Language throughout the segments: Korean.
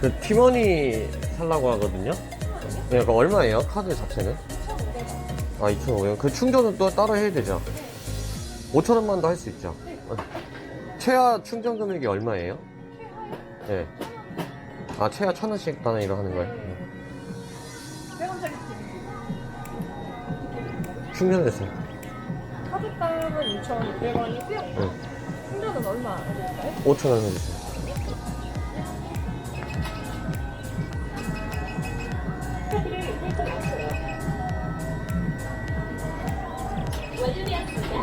그 티머니 살라고 하거든요. 네, 그 얼마예요? 카드 자체는? 2,500원. 아, 2,500원. 그 충전은 또 따로 해야 되죠? 5,000원만 더 할 수 있죠? 최하 충전 금액이 얼마예요? 네. 아, 최하 1,000원씩 단위로 하는 거예요? 100원짜리 충전했어요. 카드값은 2,200원이고요. 네. 충전은 얼마 해드릴까요? 5,000원 해주세요. 카드를 펼쳐주세요. 완료되었습니다.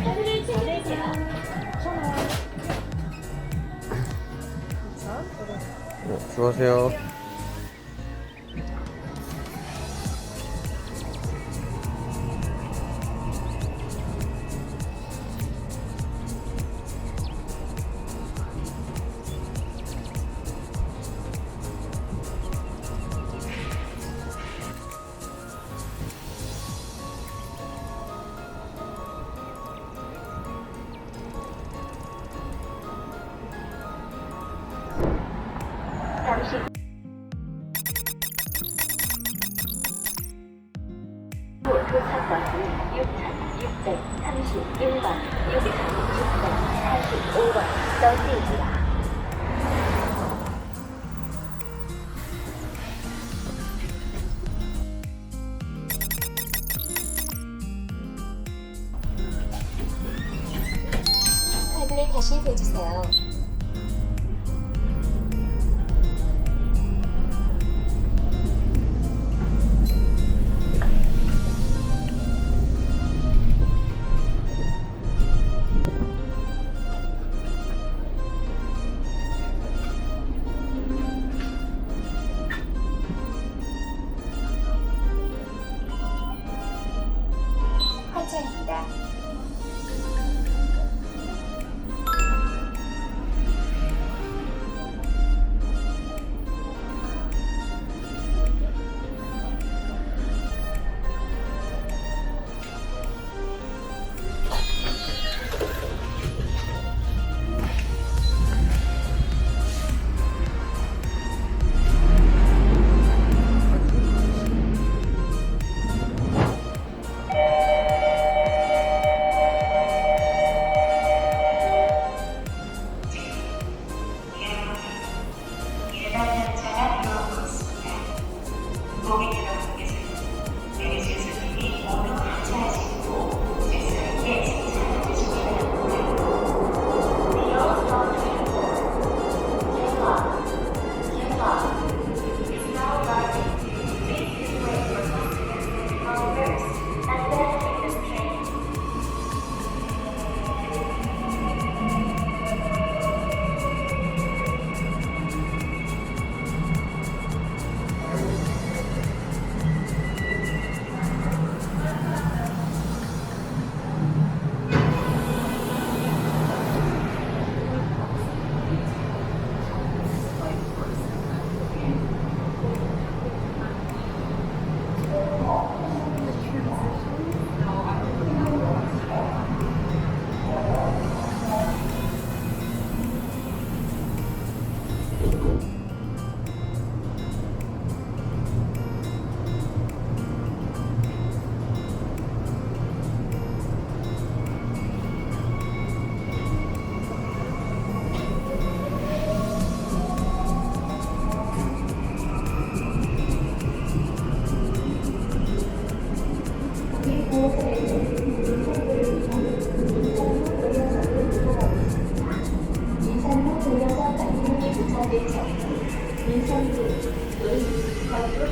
카드를 체크해주세요. 1,000원. 2,000원. 네, 수고하세요. 잠시 후 도착 버스는 6,631번, 6,645번 버스입니다. 카드를 다시 대주세요. 환차입니다.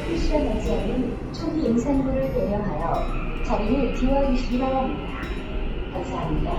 쿠션하지 않은 총 임산부를 배려하여 자리를 비워주시기 바랍니다. 감사합니다.